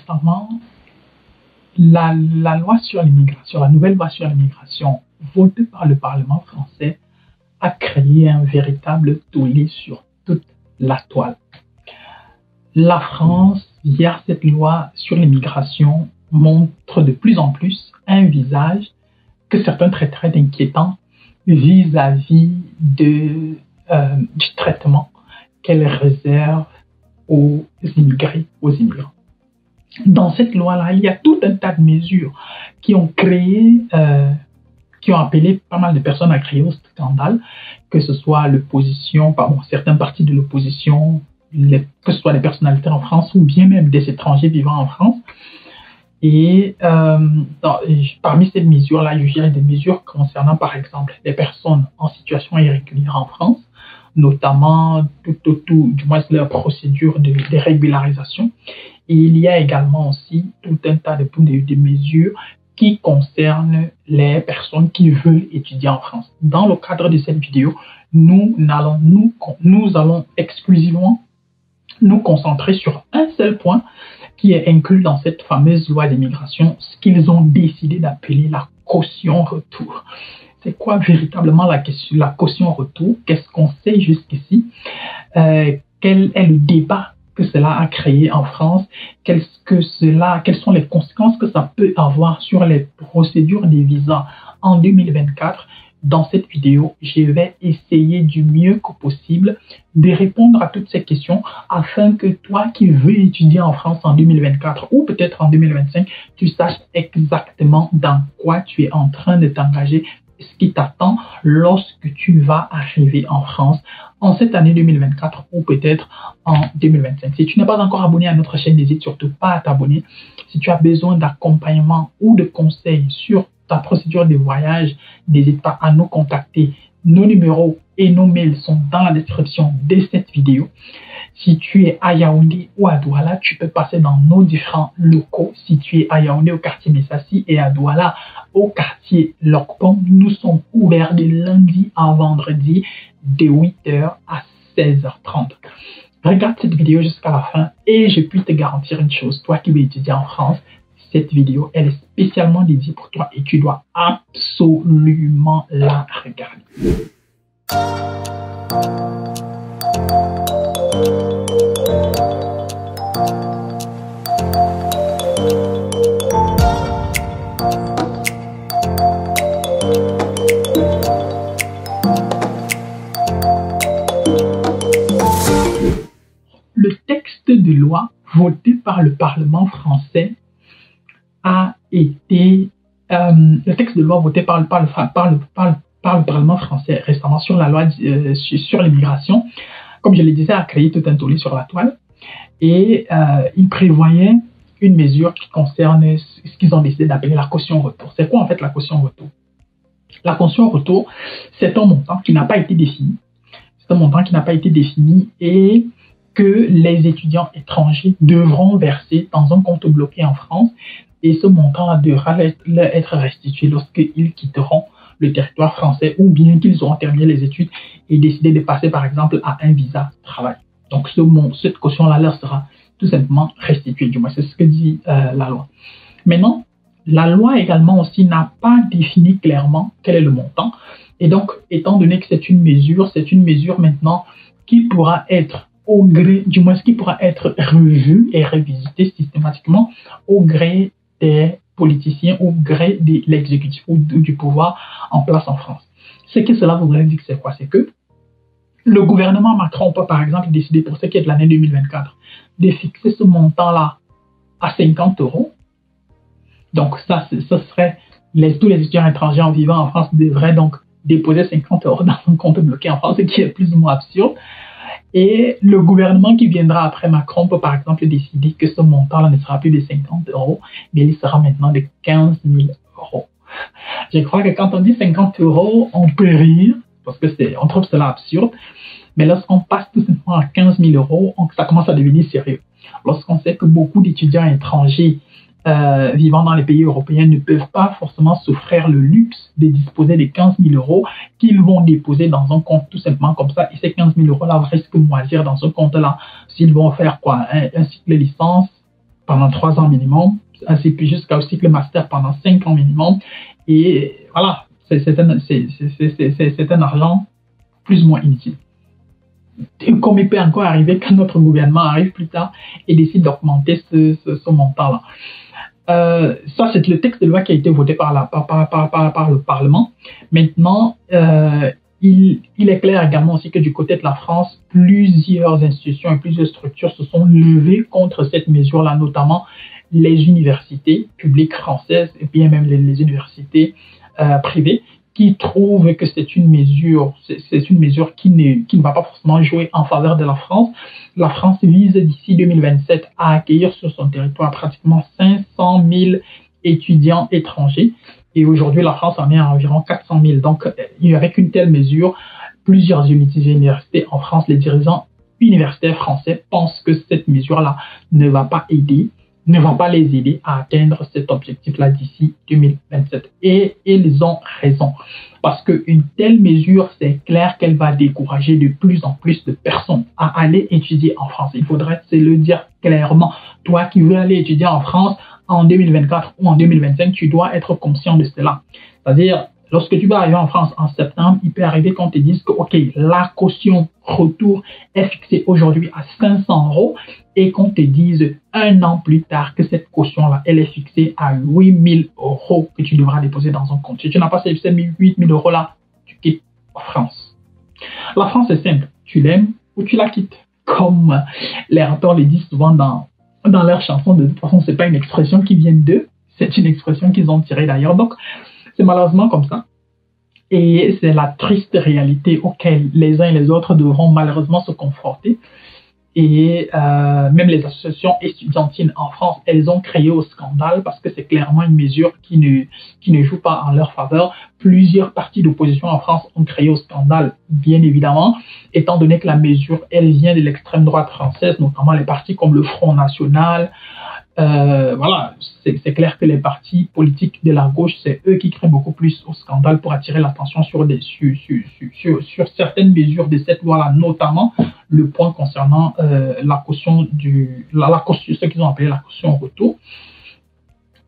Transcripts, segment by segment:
récemment, la loi sur l'immigration, la nouvelle loi sur l'immigration votée par le Parlement français a créé un véritable tollé sur toute la toile. La France, via cette loi sur l'immigration, montre de plus en plus un visage que certains traiteraient d'inquiétant vis-à-vis du traitement qu'elle réserve aux immigrés, aux immigrants. Dans cette loi-là, il y a tout un tas de mesures qui ont appelé pas mal de personnes à créer au scandale, que ce soit certains partis de l'opposition, que ce soit des personnalités en France ou bien même des étrangers vivant en France. Et parmi ces mesures-là, il y a des mesures concernant par exemple les personnes en situation irrégulière en France, notamment du moins leur procédure de régularisation. Et il y a également aussi tout un tas de mesures qui concernent les personnes qui veulent étudier en France. Dans le cadre de cette vidéo, nous allons exclusivement nous concentrer sur un seul point qui est inclus dans cette fameuse loi d'immigration, ce qu'ils ont décidé d'appeler la caution retour. C'est quoi véritablement la caution retour? Qu'est-ce qu'on sait jusqu'ici? Quel est le débat que cela a créé en France? Quelles sont les conséquences que ça peut avoir sur les procédures des visas en 2024? Dans cette vidéo, je vais essayer du mieux que possible de répondre à toutes ces questions afin que toi qui veux étudier en France en 2024 ou peut-être en 2025, tu saches exactement dans quoi tu es en train de t'engager, ce qui t'attend lorsque tu vas arriver en France en cette année 2024 ou peut-être en 2025. Si tu n'es pas encore abonné à notre chaîne, n'hésite surtout pas à t'abonner. Si tu as besoin d'accompagnement ou de conseils sur ta procédure de voyage, n'hésite pas à nous contacter. Nos numéros et nos mails sont dans la description de cette vidéo. Si tu es à Yaoundé ou à Douala, tu peux passer dans nos différents locaux. Si tu es à Yaoundé au quartier Messassi et à Douala au quartier Lokpong, nous sommes ouverts de lundi à vendredi de 8h à 16h30. Regarde cette vidéo jusqu'à la fin et je puis te garantir une chose, toi qui veux étudier en France, cette vidéo, elle est spécialement dédiée pour toi et tu dois absolument la regarder. Le texte de loi voté par le Parlement français a été le texte de loi voté par le Parlement français récemment sur la loi sur l'immigration, comme je le disais, a créé tout un tollé sur la toile et il prévoyait une mesure qui concerne ce qu'ils ont décidé d'appeler la caution retour. C'est quoi en fait la caution retour? La caution retour, c'est un montant qui n'a pas été défini. C'est un montant qui n'a pas été défini et que les étudiants étrangers devront verser dans un compte bloqué en France. Et ce montant devra leur être restitué lorsqu'ils quitteront le territoire français ou bien qu'ils auront terminé les études et décidé de passer par exemple à un visa travail. Donc cette caution-là leur sera tout simplement restituée, du moins c'est ce que dit la loi. Maintenant, la loi également aussi n'a pas défini clairement quel est le montant. Et donc, étant donné que c'est une mesure maintenant qui pourra être au gré, du moins ce qui pourra être revue et revisitée systématiquement au gré des politiciens, au gré de l'exécutif ou du pouvoir en place en France. Ce que cela voudrait dire, c'est quoi? C'est que le gouvernement Macron peut par exemple décider pour ce qui est de l'année 2024 de fixer ce montant-là à 50 €. Donc ça, ce serait tous les étudiants étrangers en vivant en France devraient donc déposer 50 € dans un compte bloqué en France, ce qui est plus ou moins absurde. Et le gouvernement qui viendra après Macron peut par exemple décider que ce montant-là ne sera plus de 50 €, mais il sera maintenant de 15 000 €. Je crois que quand on dit 50 €, on peut rire, parce que on trouve cela absurde, mais lorsqu'on passe tout simplement à 15 000 €, ça commence à devenir sérieux. Lorsqu'on sait que beaucoup d'étudiants étrangers vivant dans les pays européens ne peuvent pas forcément s'offrir le luxe de disposer de 15 000 € qu'ils vont déposer dans un compte tout simplement comme ça. Et ces 15 000 € là risquent de moisir dans ce compte-là. S'ils vont faire quoi, un cycle de licence, pendant 3 ans minimum, ainsi que jusqu'au cycle master pendant 5 ans minimum. Et voilà, c'est un argent plus ou moins inutile. Comme il peut encore arriver quand notre gouvernement arrive plus tard et décide d'augmenter ce montant-là. Ça, c'est le texte de loi qui a été voté par le Parlement. Maintenant, il est clair également aussi que du côté de la France, plusieurs institutions et plusieurs structures se sont levées contre cette mesure-là, notamment les universités publiques françaises et bien même les universités privées, qui trouvent que c'est une mesure qui ne va pas forcément jouer en faveur de la France. La France vise d'ici 2027 à accueillir sur son territoire pratiquement 500 000 étudiants étrangers. Et aujourd'hui, la France en est à environ 400 000. Donc, avec une telle mesure, plusieurs universités en France, les dirigeants universitaires français pensent que cette mesure-là ne va pas les aider à atteindre cet objectif-là d'ici 2027. Et ils ont raison. Parce qu'une telle mesure, c'est clair qu'elle va décourager de plus en plus de personnes à aller étudier en France. Il faudrait se le dire clairement. Toi qui veux aller étudier en France en 2024 ou en 2025, tu dois être conscient de cela. C'est-à-dire, lorsque tu vas arriver en France en septembre, il peut arriver qu'on te dise que, OK, la caution retour est fixée aujourd'hui à 500 € et qu'on te dise un an plus tard que cette caution-là, elle est fixée à 8 000 € que tu devras déposer dans un compte. Si tu n'as pas ces 8 000 € là, tu quittes la France. La France est simple. Tu l'aimes ou tu la quittes. Comme les rappeurs le disent souvent dans leurs chansons. De toute façon, ce n'est pas une expression qui vient d'eux. C'est une expression qu'ils ont tirée d'ailleurs. Donc, c'est malheureusement comme ça. Et c'est la triste réalité auquel les uns et les autres devront malheureusement se confronter. Et même les associations étudiantines en France, elles ont créé au scandale parce que c'est clairement une mesure qui ne joue pas en leur faveur. Plusieurs partis d'opposition en France ont créé au scandale, bien évidemment, étant donné que la mesure, elle vient de l'extrême droite française, notamment les partis comme le Front National. Voilà, c'est clair que les partis politiques de la gauche, c'est eux qui créent beaucoup plus au scandale pour attirer l'attention sur certaines mesures de cette loi-là, notamment le point concernant la caution, ce qu'ils ont appelé la caution retour.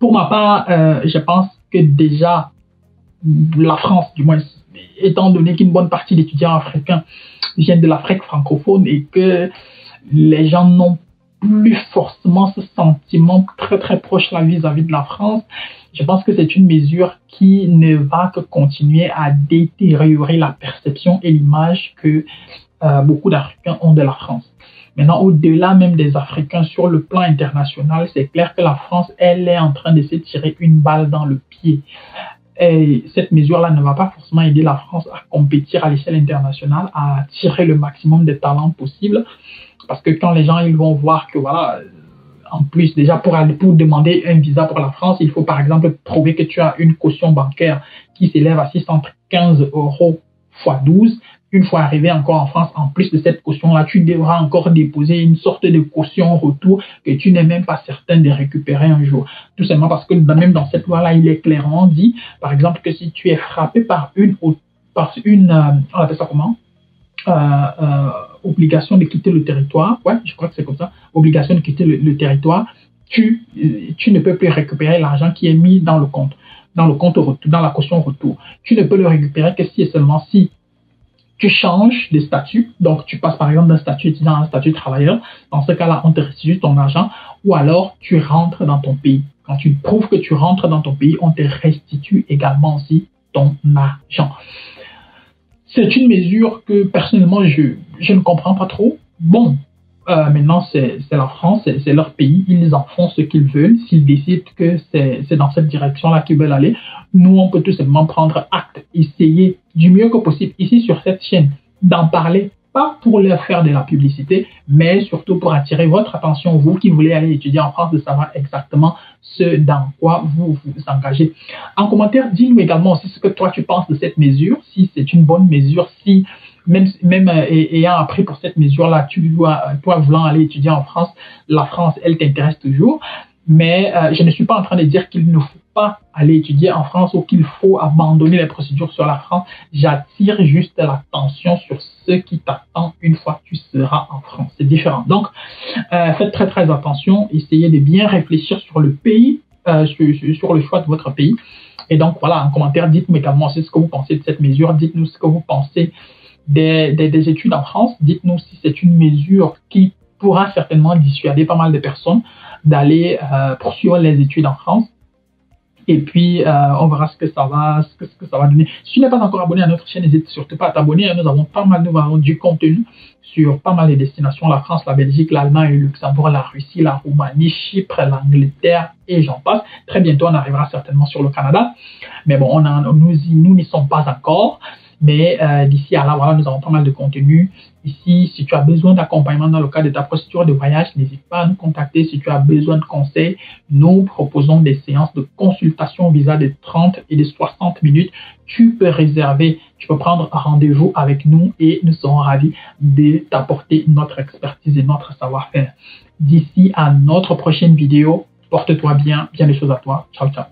Pour ma part, je pense que déjà, la France, du moins, étant donné qu'une bonne partie d'étudiants africains viennent de l'Afrique francophone et que les gens n'ont plus forcément ce sentiment très très proche là vis-à-vis de la France, je pense que c'est une mesure qui ne va que continuer à détériorer la perception et l'image que beaucoup d'Africains ont de la France. Maintenant, au-delà même des Africains, sur le plan international, c'est clair que la France, elle est en train de se tirer une balle dans le pied. Et cette mesure-là ne va pas forcément aider la France à compétir à l'échelle internationale, à tirer le maximum de talents possible. Parce que quand les gens ils vont voir que voilà, en plus déjà pour demander un visa pour la France, il faut par exemple prouver que tu as une caution bancaire qui s'élève à 615 € x 12. Une fois arrivé encore en France, en plus de cette caution-là, tu devras encore déposer une sorte de caution retour que tu n'es même pas certain de récupérer un jour. Tout simplement parce que même dans cette loi-là, il est clairement dit, par exemple, que si tu es frappé par on appelle ça comment? Obligation de quitter le territoire, ouais, je crois que c'est comme ça, obligation de quitter le territoire, tu ne peux plus récupérer l'argent qui est mis dans le compte retour, dans la caution retour. Tu ne peux le récupérer que si et seulement si tu changes de statut, donc tu passes par exemple d'un statut étudiant à un statut travailleur. Dans ce cas-là, on te restitue ton argent, ou alors tu rentres dans ton pays. Quand tu prouves que tu rentres dans ton pays, on te restitue également aussi ton argent. C'est une mesure que personnellement je ne comprends pas trop. Bon, maintenant c'est la France, c'est leur pays, ils en font ce qu'ils veulent. S'ils décident que c'est dans cette direction-là qu'ils veulent aller, nous on peut tout simplement prendre acte, essayer du mieux que possible ici sur cette chaîne d'en parler, pas pour leur faire de la publicité, mais surtout pour attirer votre attention, vous qui voulez aller étudier en France, de savoir exactement ce dans quoi vous vous engagez. En commentaire, dis-nous également aussi ce que toi tu penses de cette mesure, si c'est une bonne mesure, si même ayant appris pour cette mesure-là, toi voulant aller étudier en France, la France, elle t'intéresse toujours. Mais je ne suis pas en train de dire qu'il ne faut pas aller étudier en France ou qu'il faut abandonner les procédures sur la France. J'attire juste l'attention sur ce qui t'attend une fois que tu seras en France. C'est différent. Donc, faites très très attention. Essayez de bien réfléchir sur le pays, sur le choix de votre pays. Et donc, voilà, en commentaire, dites-nous également ce que vous pensez de cette mesure. Dites-nous ce que vous pensez des études en France. Dites-nous si c'est une mesure qui pourra certainement dissuader pas mal de personnes d'aller poursuivre les études en France. Et puis, on verra ce que ça va donner. Si tu n'es pas encore abonné à notre chaîne, n'hésite surtout pas à t'abonner. Nous avons pas mal du contenu sur pas mal de destinations, la France, la Belgique, l'Allemagne, le Luxembourg, la Russie, la Roumanie, Chypre, l'Angleterre et j'en passe. Très bientôt, on arrivera certainement sur le Canada. Mais bon, nous n'y sommes pas encore. Mais d'ici à là, voilà, nous avons pas mal de contenu. Ici, si tu as besoin d'accompagnement dans le cadre de ta procédure de voyage, n'hésite pas à nous contacter. Si tu as besoin de conseils, nous proposons des séances de consultation visa de 30 et de 60 minutes. Tu peux réserver, tu peux prendre rendez-vous avec nous et nous serons ravis de t'apporter notre expertise et notre savoir-faire. D'ici à notre prochaine vidéo, porte-toi bien, bien des choses à toi. Ciao, ciao.